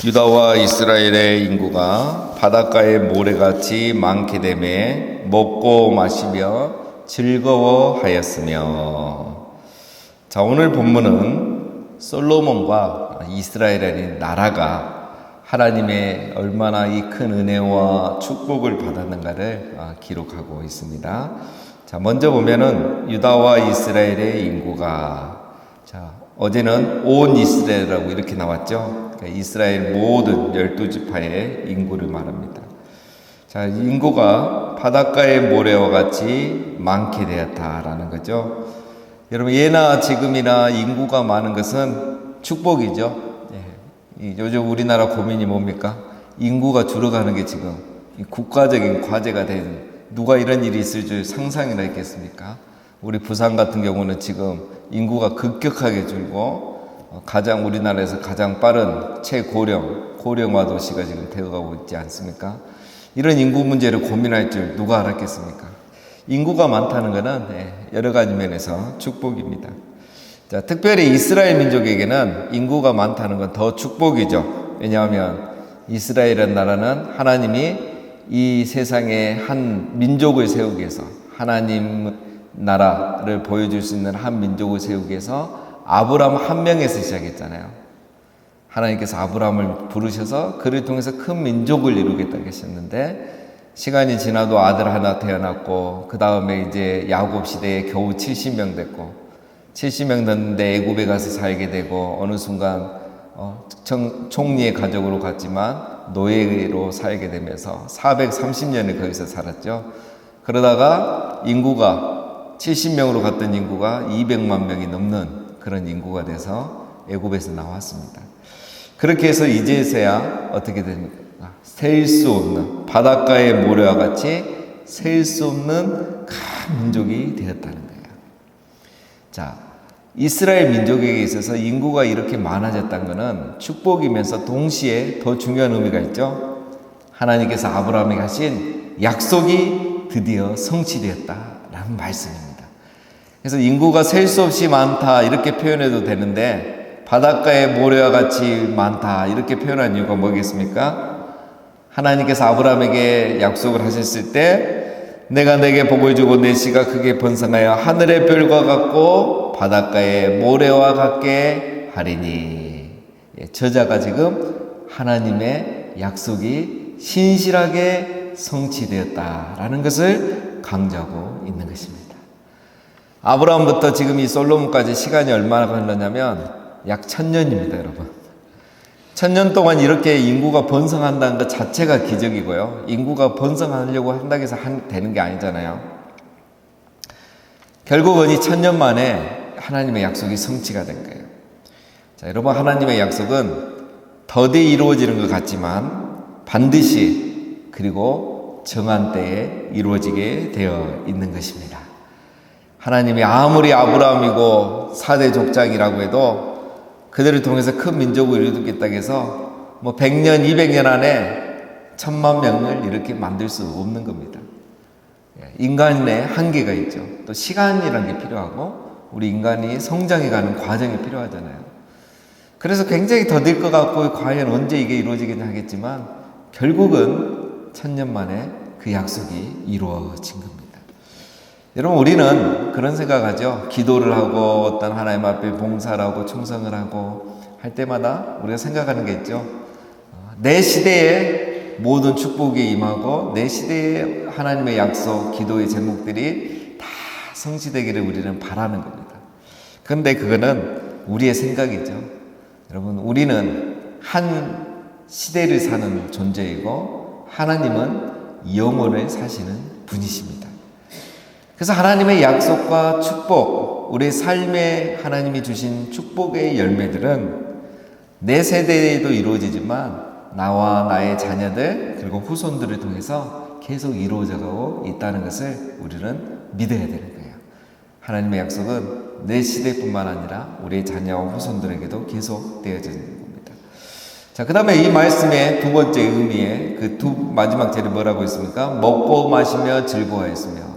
유다와 이스라엘의 인구가 바닷가의 모래같이 많게 되매 먹고 마시며 즐거워하였으며. 자, 오늘 본문은 솔로몬과 이스라엘의 나라가 하나님의 얼마나 이 큰 은혜와 축복을 받았는가를 기록하고 있습니다. 자, 먼저 보면은 유다와 이스라엘의 인구가, 자, 어제는 온 이스라엘이라고 이렇게 나왔죠. 그러니까 이스라엘 모든 12지파의 인구를 말합니다. 자, 인구가 바닷가의 모래와 같이 많게 되었다라는 거죠. 여러분, 예나 지금이나 인구가 많은 것은 축복이죠. 요즘 우리나라 고민이 뭡니까? 인구가 줄어가는 게 지금 국가적인 과제가 된, 누가 이런 일이 있을 줄 상상이나 했겠습니까? 우리 부산 같은 경우는 지금 인구가 급격하게 줄고 가장 우리나라에서 가장 빠른 고령화 도시가 지금 되어가고 있지 않습니까? 이런 인구 문제를 고민할 줄 누가 알았겠습니까? 인구가 많다는 것은 여러 가지 면에서 축복입니다. 자, 특별히 이스라엘 민족에게는 인구가 많다는 건 더 축복이죠. 왜냐하면 이스라엘이라는 나라는 하나님이 이 세상에 한 민족을 세우기 위해서, 하나님 나라를 보여줄 수 있는 한 민족을 세우기 위해서 아브라함 한 명에서 시작했잖아요. 하나님께서 아브라함을 부르셔서 그를 통해서 큰 민족을 이루겠다고 하셨는데, 시간이 지나도 아들 하나 태어났고, 그 다음에 이제 야곱 시대에 겨우 70명 됐고, 70명 됐는데 애굽에 가서 살게 되고, 어느 순간 총리의 가족으로 갔지만 노예로 살게 되면서 430년을 거기서 살았죠. 그러다가 인구가 70명으로 갔던 인구가 200만 명이 넘는 그런 인구가 돼서 애굽에서 나왔습니다. 그렇게 해서 이제서야 어떻게 됩니까? 셀 수 없는, 바닷가의 모래와 같이 셀 수 없는 큰 민족이 되었다는 거예요. 자, 이스라엘 민족에게 있어서 인구가 이렇게 많아졌다는 것은 축복이면서 동시에 더 중요한 의미가 있죠. 하나님께서 아브라함에게 하신 약속이 드디어 성취되었다라는 말씀입니다. 그래서 인구가 셀 수 없이 많다 이렇게 표현해도 되는데, 바닷가의 모래와 같이 많다 이렇게 표현한 이유가 뭐겠습니까? 하나님께서 아브라함에게 약속을 하셨을 때, 내가 내게 복을 주고 내 씨가 크게 번성하여 하늘의 별과 같고 바닷가의 모래와 같게 하리니. 저자가 지금 하나님의 약속이 신실하게 성취되었다라는 것을 강조하고 있는 것입니다. 아브라함부터 지금 이 솔로몬까지 시간이 얼마나 흘렀냐면 약 1000년입니다, 여러분. 1000년 동안 이렇게 인구가 번성한다는 것 자체가 기적이고요. 인구가 번성하려고 한다고 해서 되는 게 아니잖아요. 결국은 이 1000년 만에 하나님의 약속이 성취가 된 거예요. 자, 여러분, 하나님의 약속은 더디 이루어지는 것 같지만 반드시 그리고 정한 때에 이루어지게 되어 있는 것입니다. 하나님이 아무리 아브라함이고 4대 족장이라고 해도 그들을 통해서 큰 민족을 이루겠다고 해서 100년, 200년 안에 1000만 명을 이렇게 만들 수 없는 겁니다. 인간의 한계가 있죠. 또 시간이라는 게 필요하고 우리 인간이 성장해가는 과정이 필요하잖아요. 그래서 굉장히 더딜 것 같고 과연 언제 이게 이루어지겠냐 하겠지만 결국은 1000년 만에 그 약속이 이루어진 겁니다. 여러분, 우리는 그런 생각하죠. 기도를 하고 어떤 하나님 앞에 봉사를 하고 충성을 하고 할 때마다 우리가 생각하는 게 있죠. 내 시대에 모든 축복이 임하고 내 시대에 하나님의 약속, 기도의 제목들이 다 성취되기를 우리는 바라는 겁니다. 그런데 그거는 우리의 생각이죠. 여러분, 우리는 한 시대를 사는 존재이고 하나님은 영원을 사시는 분이십니다. 그래서 하나님의 약속과 축복, 우리 삶에 하나님이 주신 축복의 열매들은 내 세대에도 이루어지지만 나와 나의 자녀들 그리고 후손들을 통해서 계속 이루어져가고 있다는 것을 우리는 믿어야 되는 거예요. 하나님의 약속은 내 시대뿐만 아니라 우리 자녀와 후손들에게도 계속 되어지는 겁니다. 자, 그 다음에 이 말씀의 두 번째 의미의 그 마지막 절에 뭐라고 있습니까? 먹고 마시며 즐거워했으며,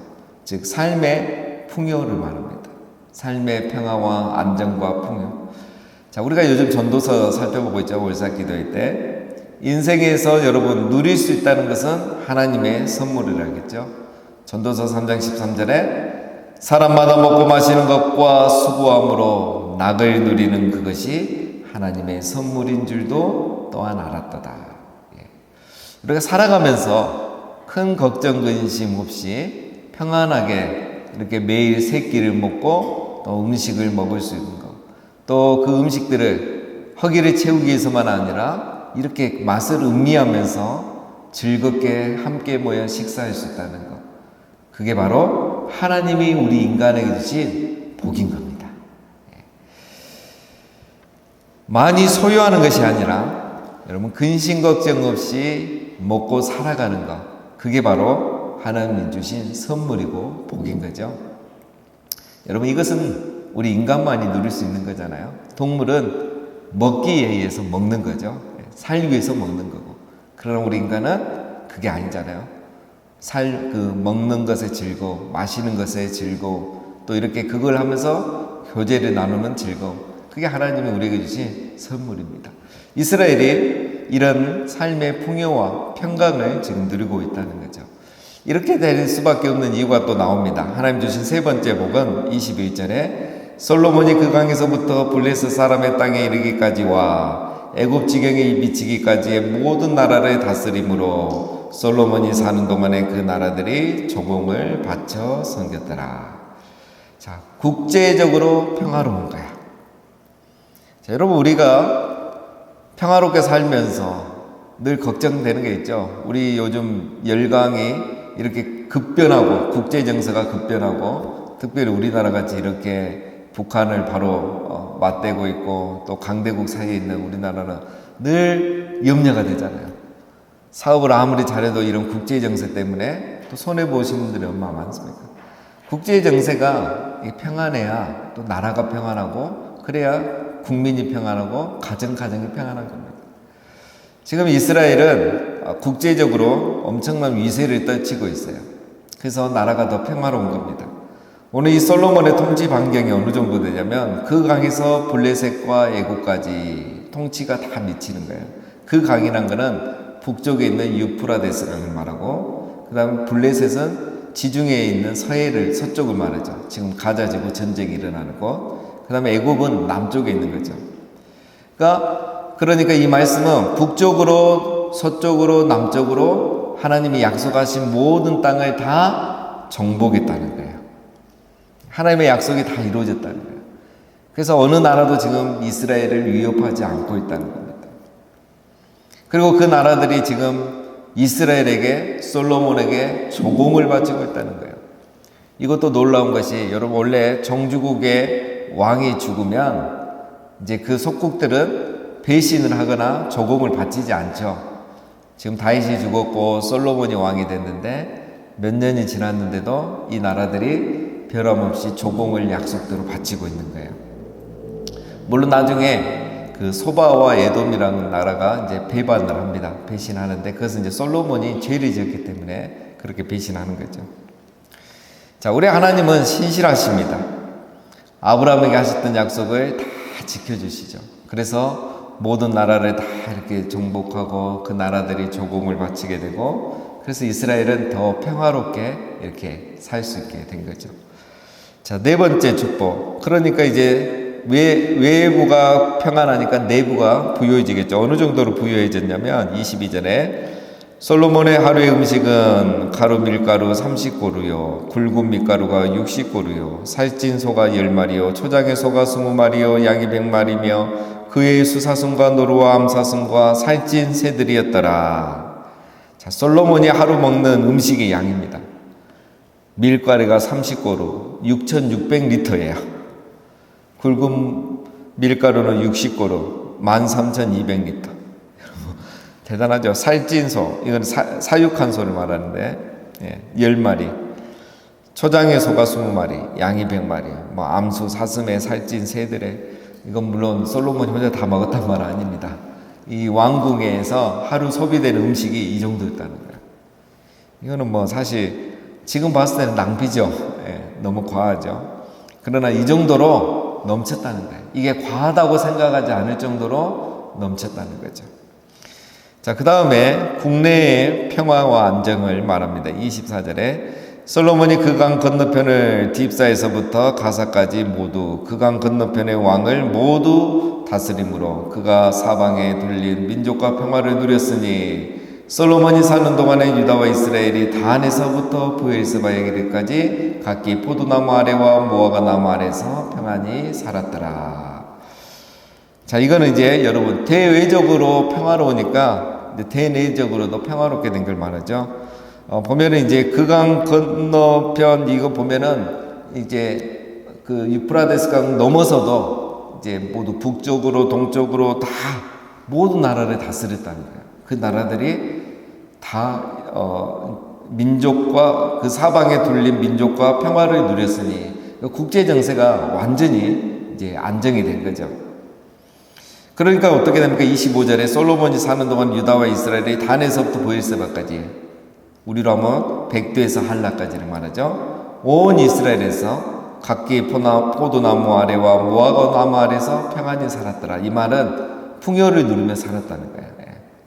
즉 삶의 풍요를 말합니다. 삶의 평화와 안정과 풍요. 자, 우리가 요즘 전도서 살펴보고 있죠. 월삭 기도회 때. 인생에서 여러분 누릴 수 있다는 것은 하나님의 선물이라겠죠. 전도서 3장 13절에 사람마다 먹고 마시는 것과 수고함으로 낙을 누리는 그것이 하나님의 선물인 줄도 또한 알았도다. 우리가 살아가면서 큰 걱정 근심 없이 평안하게 이렇게 매일 세 끼를 먹고 또 음식을 먹을 수 있는 것, 또 그 음식들을 허기를 채우기 위해서만 아니라 이렇게 맛을 음미하면서 즐겁게 함께 모여 식사할 수 있다는 것, 그게 바로 하나님이 우리 인간에게 주신 복인 겁니다. 많이 소유하는 것이 아니라 여러분 근심 걱정 없이 먹고 살아가는 것, 그게 바로 하나님이 주신 선물이고 복인 거죠. 여러분 이것은 우리 인간만이 누릴 수 있는 거잖아요. 동물은 먹기에 의해서 먹는 거죠. 살기 위해서 먹는 거고. 그러나 우리 인간은 그게 아니잖아요. 먹는 것의 즐거움, 마시는 것의 즐거움, 또 이렇게 그걸 하면서 교제를 나누는 즐거움, 그게 하나님이 우리에게 주신 선물입니다. 이스라엘이 이런 삶의 풍요와 평강을 지금 누리고 있다는 거죠. 이렇게 될 수밖에 없는 이유가 또 나옵니다. 하나님 주신 세 번째 복은 21절에 솔로몬이 그 강에서부터 블레셋 사람의 땅에 이르기까지와 애굽 지경에 미치기까지의 모든 나라를 다스림으로 솔로몬이 사는 동안에 그 나라들이 조공을 바쳐 섬겼더라. 자, 국제적으로 평화로운 거야. 자, 여러분 우리가 평화롭게 살면서 늘 걱정되는 게 있죠. 우리 요즘 열강이 이렇게 급변하고 국제 정세가 급변하고 특별히 우리나라 같이 이렇게 북한을 바로 맞대고 있고 또 강대국 사이에 있는 우리나라는 늘 염려가 되잖아요. 사업을 아무리 잘해도 이런 국제 정세 때문에 또 손해 보시는 분들이 얼마나 많습니까? 국제 정세가 평안해야 또 나라가 평안하고 그래야 국민이 평안하고 가정이 평안한 겁니다. 지금 이스라엘은 국제적으로 엄청난 위세를 떨치고 있어요. 그래서 나라가 더 평화로운 겁니다. 오늘 이 솔로몬의 통치 반경이 어느 정도 되냐면 그 강에서 블레셋과 애굽까지 통치가 다 미치는 거예요. 그 강이란 거는 북쪽에 있는 유프라데스 강을 말하고, 그 다음에 블레셋은 지중해에 있는 서쪽을 말하죠. 지금 가자지구 전쟁이 일어나는 곳. 그 다음에 애굽은 남쪽에 있는 거죠. 그러니까 이 말씀은 북쪽으로 서쪽으로 남쪽으로 하나님이 약속하신 모든 땅을 다 정복했다는 거예요. 하나님의 약속이 다 이루어졌다는 거예요. 그래서 어느 나라도 지금 이스라엘을 위협하지 않고 있다는 겁니다. 그리고 그 나라들이 지금 이스라엘에게, 솔로몬에게 조공을 바치고 있다는 거예요. 이것도 놀라운 것이, 여러분 원래 정주국의 왕이 죽으면 이제 그 속국들은 배신을 하거나 조공을 바치지 않죠. 지금 다윗이 죽었고 솔로몬이 왕이 됐는데 몇 년이 지났는데도 이 나라들이 변함없이 조공을 약속대로 바치고 있는 거예요. 물론 나중에 그 소바와 에돔이라는 나라가 이제 배반을 합니다. 배신하는데 그것은 이제 솔로몬이 죄를 지었기 때문에 그렇게 배신하는 거죠. 자, 우리 하나님은 신실하십니다. 아브라함에게 하셨던 약속을 다 지켜주시죠. 그래서 모든 나라를 다 이렇게 정복하고 그 나라들이 조공을 바치게 되고, 그래서 이스라엘은 더 평화롭게 이렇게 살 수 있게 된 거죠. 자, 네 번째 축복. 그러니까 이제 외부가 평안하니까 내부가 부유해지겠죠. 어느 정도로 부유해졌냐면 22절에 솔로몬의 하루의 음식은 가루 밀가루 30고루요, 굵은 밀가루가 60고루요, 살찐 소가 10마리요, 초장의 소가 20마리요, 양이 100마리며 그의 수사슴과 노루와 암사슴과 살찐 새들이었더라. 자, 솔로몬이 하루 먹는 음식의 양입니다. 밀가루가 30고루, 6,600리터예요. 굵은 밀가루는 60고루, 13,200리터. 대단하죠. 살찐 소, 이건 사육한 소를 말하는데 10마리, 초장의 소가 20마리, 양이 100마리, 암수, 사슴의 살찐 새들의, 이건 물론 솔로몬이 혼자 다 먹었단 말 아닙니다. 이 왕궁에서 하루 소비되는 음식이 이 정도였다는 거예요. 이거는 사실 지금 봤을 때는 낭비죠. 너무 과하죠. 그러나 이 정도로 넘쳤다는 거예요. 이게 과하다고 생각하지 않을 정도로 넘쳤다는 거죠. 자, 그 다음에 국내의 평화와 안정을 말합니다. 24절에 솔로몬이 그 강 건너편을 딥사에서부터 가사까지 모두 그 강 건너편의 왕을 모두 다스림으로 그가 사방에 둘린 민족과 평화를 누렸으니 솔로몬이 사는 동안에 유다와 이스라엘이 단에서부터 브엘세바에 이르기까지 각기 포도나무 아래와 무화과 나무 아래서 평안히 살았더라. 자, 이거는 이제 여러분 대외적으로 평화로우니까 이제 대내적으로도 평화롭게 된 걸 말하죠. 보면은 이제 그 강 건너편 이거 보면은 이제 그 유프라데스 강 넘어서도 이제 모두 북쪽으로 동쪽으로 다 모든 나라를 다스렸다는 거예요. 그 나라들이 다 민족과 그 사방에 둘린 민족과 평화를 누렸으니 국제 정세가 완전히 이제 안정이 된 거죠. 그러니까 어떻게 됩니까? 25절에 솔로몬이 사는 동안 유다와 이스라엘이 단에서부터 브엘세바까지 우리로 하면 백두에서 한라까지를 말하죠. 온 이스라엘에서 각기 포도나무 아래와 무화과 나무 아래서 평안히 살았더라. 이 말은 풍요를 누리며 살았다는 거예요.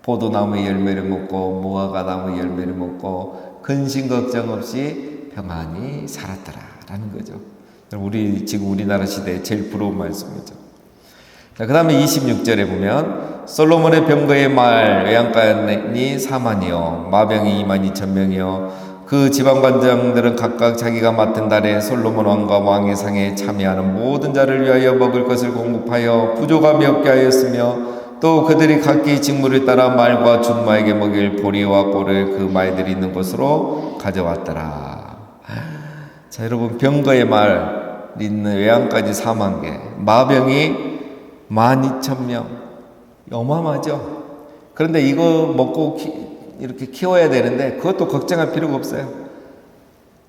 포도나무의 열매를 먹고 무화과 나무의 열매를 먹고 근심 걱정 없이 평안히 살았더라 라는 거죠. 지금 우리나라 시대에 제일 부러운 말씀이죠. 자, 그 다음에 26절에 보면 솔로몬의 병거의 말 외양간이 4만이요 마병이 22,000명이요 그 지방관장들은 각각 자기가 맡은 달에 솔로몬 왕과 왕의 상에 참여하는 모든 자를 위하여 먹을 것을 공급하여 부족함이 없게 하였으며 또 그들이 각기 직무를 따라 말과 준마에게 먹일 보리와 꼴을 그 말들이 있는 곳으로 가져왔더라. 자, 여러분 병거의 말 있는 외양까지 4만 개 마병이 12,000명 어마어마하죠. 그런데 이거 먹고 이렇게 키워야 되는데 그것도 걱정할 필요가 없어요.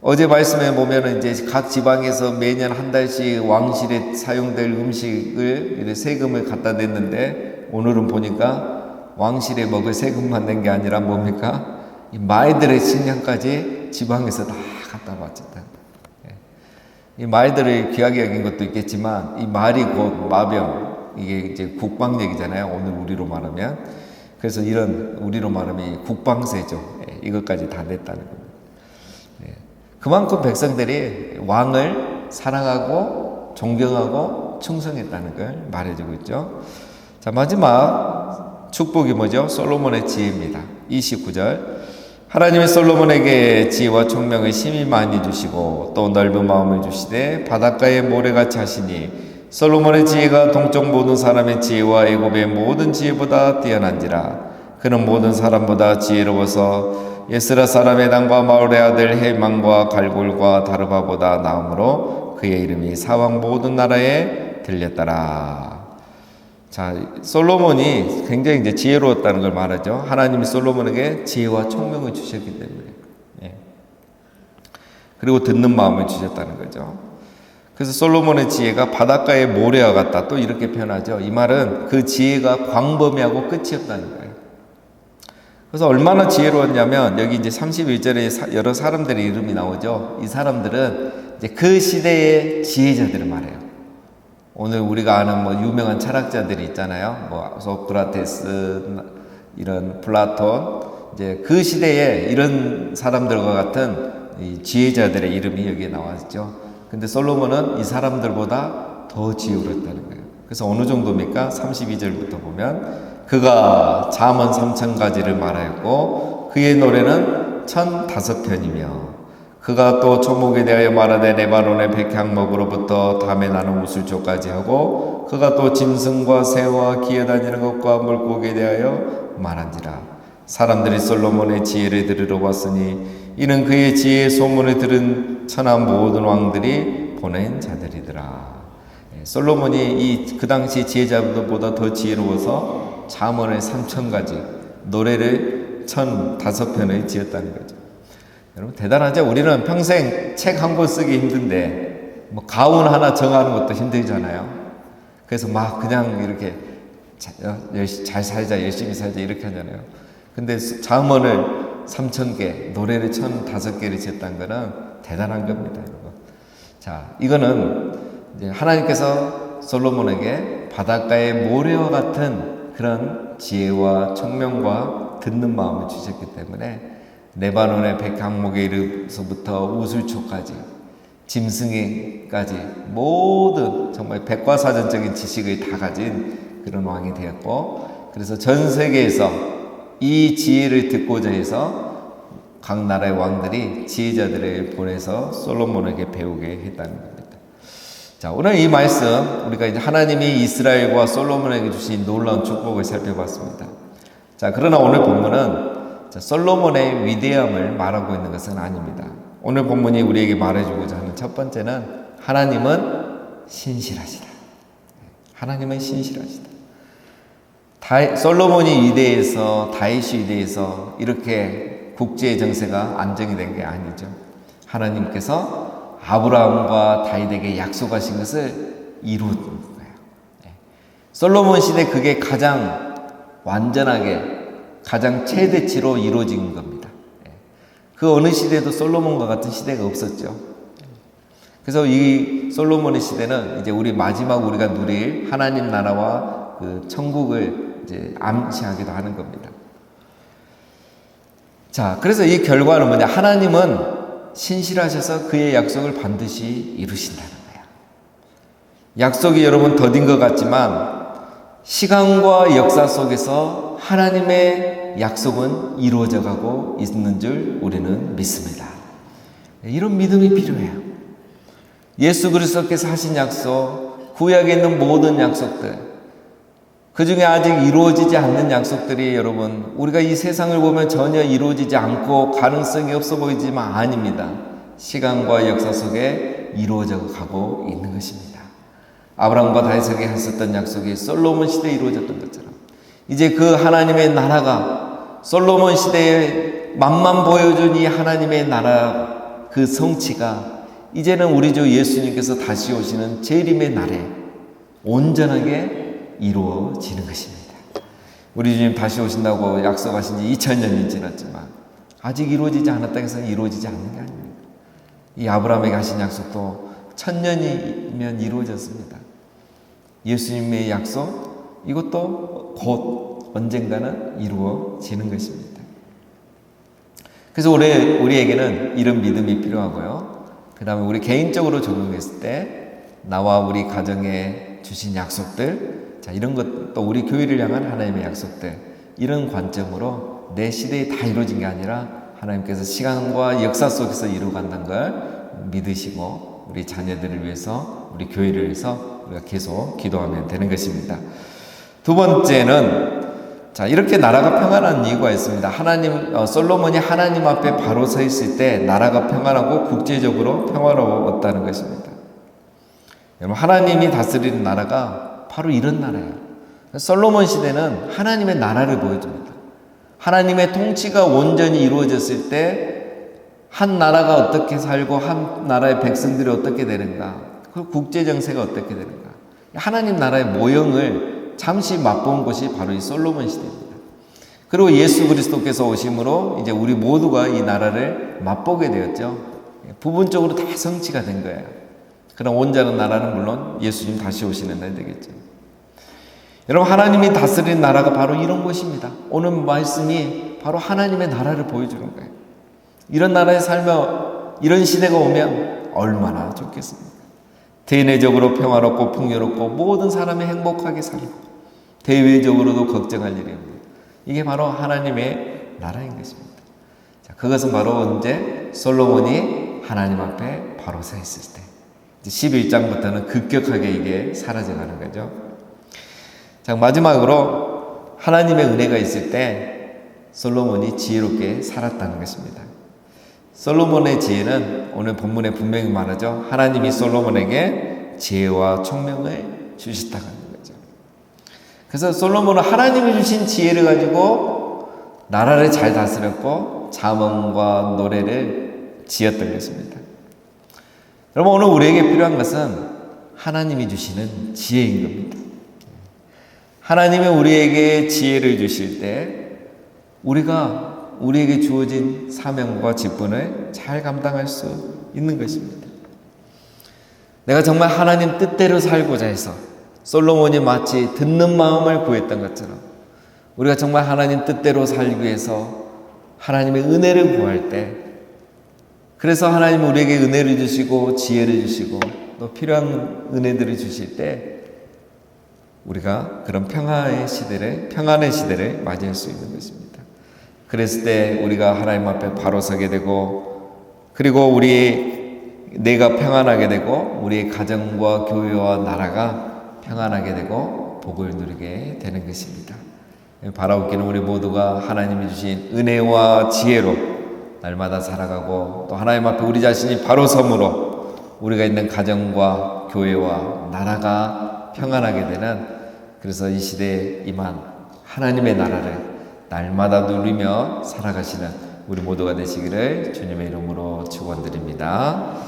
어제 말씀에 보면은 이제 각 지방에서 매년 한 달씩 왕실에 사용될 음식을 세금을 갖다 냈는데 오늘은 보니까 왕실에 먹을 세금만 낸 게 아니라 뭡니까? 이 말들의 식량까지 지방에서 다 갖다 바쳤다. 이 말들을 귀하게 여긴 것도 있겠지만 이 말이 곧 마병 이게 이제 국방력이잖아요. 오늘 우리로 말하면. 그래서 이런 우리로 말하면 국방세죠. 이것까지 다 냈다는 겁니다. 그만큼 백성들이 왕을 사랑하고 존경하고 충성했다는 걸 말해주고 있죠. 자, 마지막 축복이 뭐죠? 솔로몬의 지혜입니다. 29절. 하나님이 솔로몬에게 지혜와 총명을 심히 많이 주시고 또 넓은 마음을 주시되 바닷가에 모래같이 하시니 솔로몬의 지혜가 동쪽 모든 사람의 지혜와 애굽의 모든 지혜보다 뛰어난지라. 그는 모든 사람보다 지혜로워서 예스라 사람의 당과 마울의 아들 헤만과 갈골과 다르바보다 나음으로 그의 이름이 사왕 모든 나라에 들렸더라. 자, 솔로몬이 굉장히 이제 지혜로웠다는 걸 말하죠. 하나님이 솔로몬에게 지혜와 총명을 주셨기 때문에. 그리고 듣는 마음을 주셨다는 거죠. 그래서 솔로몬의 지혜가 바닷가의 모래와 같다. 또 이렇게 표현하죠. 이 말은 그 지혜가 광범위하고 끝이 없다는 거예요. 그래서 얼마나 지혜로웠냐면 여기 이제 31절에 여러 사람들의 이름이 나오죠. 이 사람들은 이제 그 시대의 지혜자들을 말해요. 오늘 우리가 아는 뭐 유명한 철학자들이 있잖아요. 뭐 소크라테스, 이런 플라톤, 이제 그 시대에 이런 사람들과 같은 이 지혜자들의 이름이 여기에 나왔죠. 근데 솔로몬은 이 사람들보다 더 지혜로웠다는 거예요. 그래서 어느 정도입니까? 32절부터 보면 그가 잠언 3,000가지를 말하였고 그의 노래는 1,005편이며 그가 또 초목에 대하여 말하되 레바논의 백향목으로부터 담에 나는 우슬초까지 하고 그가 또 짐승과 새와 기어다니는 것과 물고기에 대하여 말한지라. 사람들이 솔로몬의 지혜를 들으러 왔으니 이는 그의 지혜의 소문을 들은 천하 모든 왕들이 보낸 자들이더라. 솔로몬이 그 당시 지혜자들보다 더 지혜로워서 잠언을 3,000가지, 노래를 1,005편을 지었다는 거죠. 여러분 대단하죠? 우리는 평생 책 한 권 쓰기 힘든데 뭐 가운 하나 정하는 것도 힘들잖아요. 그래서 막 그냥 이렇게 잘 살자, 열심히 살자 이렇게 하잖아요. 근데 잠언을 3,000개, 노래를 1,005개를 지었다는 거는 대단한 겁니다, 여러분. 자, 이거는 이제 하나님께서 솔로몬에게 바닷가의 모래와 같은 그런 지혜와 청명과 듣는 마음을 주셨기 때문에 레바논의 백향목에 이르서부터 우슬초까지 짐승에까지 모든 정말 백과사전적인 지식을 다 가진 그런 왕이 되었고, 그래서 전 세계에서 이 지혜를 듣고자 해서 각 나라의 왕들이 지혜자들을 보내서 솔로몬에게 배우게 했다는 겁니다. 자, 오늘 이 말씀 우리가 이제 하나님이 이스라엘과 솔로몬에게 주신 놀라운 축복을 살펴봤습니다. 자, 그러나 오늘 본문은 솔로몬의 위대함을 말하고 있는 것은 아닙니다. 오늘 본문이 우리에게 말해주고자 하는 첫 번째는 하나님은 신실하시다. 하나님은 신실하시다. 솔로몬이 위대해서, 다윗이 위대해서 이렇게 국제의 정세가 안정이 된 게 아니죠. 하나님께서 아브라함과 다윗에게 약속하신 것을 이루는 거예요. 솔로몬 시대 그게 가장 완전하게, 가장 최대치로 이루어진 겁니다. 그 어느 시대도 솔로몬과 같은 시대가 없었죠. 그래서 이 솔로몬의 시대는 이제 우리 마지막 우리가 누릴 하나님 나라와 그 천국을 이제 암시하기도 하는 겁니다. 자, 그래서 이 결과는 뭐냐? 하나님은 신실하셔서 그의 약속을 반드시 이루신다는 거예요. 약속이 여러분 더딘 것 같지만 시간과 역사 속에서 하나님의 약속은 이루어져 가고 있는 줄 우리는 믿습니다. 이런 믿음이 필요해요. 예수 그리스도께서 하신 약속, 구약에 있는 모든 약속들, 그 중에 아직 이루어지지 않는 약속들이 여러분, 우리가 이 세상을 보면 전혀 이루어지지 않고 가능성이 없어 보이지만 아닙니다. 시간과 역사 속에 이루어져 가고 있는 것입니다. 아브라함과 다윗에게 했었던 약속이 솔로몬 시대에 이루어졌던 것처럼 이제 그 하나님의 나라가 솔로몬 시대에 맛만 보여준 이 하나님의 나라 그 성취가 이제는 우리 주 예수님께서 다시 오시는 재림의 날에 온전하게 이루어지는 것입니다. 우리 주님 다시 오신다고 약속하신 지 2000년이 지났지만 아직 이루어지지 않았다고 해서 이루어지지 않는 게 아닙니다. 이 아브라함에게 하신 약속도 1000년이면 이루어졌습니다. 예수님의 약속, 이것도 곧 언젠가는 이루어지는 것입니다. 그래서 우리에게는 이런 믿음이 필요하고요. 그 다음에 우리 개인적으로 적용했을 때 나와 우리 가정에 주신 약속들, 자, 이런 것도 우리 교회를 향한 하나님의 약속들, 이런 관점으로 내 시대에 다 이루어진 게 아니라 하나님께서 시간과 역사 속에서 이루어간다는 걸 믿으시고 우리 자녀들을 위해서, 우리 교회를 위해서 우리가 계속 기도하면 되는 것입니다. 두 번째는, 자, 이렇게 나라가 평안한 이유가 있습니다. 솔로몬이 하나님 앞에 바로 서 있을 때 나라가 평안하고 국제적으로 평화로웠다는 것입니다. 여러분, 하나님이 다스리는 나라가 바로 이런 나라예요. 솔로몬 시대는 하나님의 나라를 보여줍니다. 하나님의 통치가 온전히 이루어졌을 때 한 나라가 어떻게 살고 한 나라의 백성들이 어떻게 되는가, 그 국제 정세가 어떻게 되는가, 하나님 나라의 모형을 잠시 맛본 것이 바로 이 솔로몬 시대입니다. 그리고 예수 그리스도께서 오심으로 이제 우리 모두가 이 나라를 맛보게 되었죠. 부분적으로 다 성취가 된 거예요. 그럼 온전한 나라는 물론 예수님 다시 오시는 날 되겠죠. 여러분, 하나님이 다스리는 나라가 바로 이런 곳입니다. 오늘 말씀이 바로 하나님의 나라를 보여주는 거예요. 이런 나라에 살며 이런 시대가 오면 얼마나 좋겠습니까? 대내적으로 평화롭고 풍요롭고 모든 사람이 행복하게 살고 대외적으로도 걱정할 일이 없는, 이게 바로 하나님의 나라인 것입니다. 자, 그것은 바로 언제 솔로몬이 하나님 앞에 바로 서 있을 때, 11장부터는 급격하게 이게 사라져가는 거죠. 자, 마지막으로 하나님의 은혜가 있을 때 솔로몬이 지혜롭게 살았다는 것입니다. 솔로몬의 지혜는 오늘 본문에 분명히 말하죠. 하나님이 솔로몬에게 지혜와 총명을 주셨다고 하는 거죠. 그래서 솔로몬은 하나님이 주신 지혜를 가지고 나라를 잘 다스렸고 잠언과 노래를 지었던 것입니다. 여러분, 오늘 우리에게 필요한 것은 하나님이 주시는 지혜인 겁니다. 하나님이 우리에게 지혜를 주실 때 우리에게 주어진 사명과 직분을 잘 감당할 수 있는 것입니다. 내가 정말 하나님 뜻대로 살고자 해서 솔로몬이 마치 듣는 마음을 구했던 것처럼 우리가 정말 하나님 뜻대로 살기 위해서 하나님의 은혜를 구할 때, 그래서 하나님 우리에게 은혜를 주시고 지혜를 주시고 또 필요한 은혜들을 주실 때 우리가 그런 평안의 시대를 맞이할 수 있는 것입니다. 그랬을 때 우리가 하나님 앞에 바로 서게 되고, 그리고 내가 평안하게 되고 우리의 가정과 교회와 나라가 평안하게 되고 복을 누리게 되는 것입니다. 바라옵기는 우리 모두가 하나님이 주신 은혜와 지혜로 날마다 살아가고 또 하나님 앞에 우리 자신이 바로 섬으로 우리가 있는 가정과 교회와 나라가 평안하게 되는, 그래서 이 시대에 임한 하나님의 나라를 날마다 누리며 살아가시는 우리 모두가 되시기를 주님의 이름으로 축원드립니다.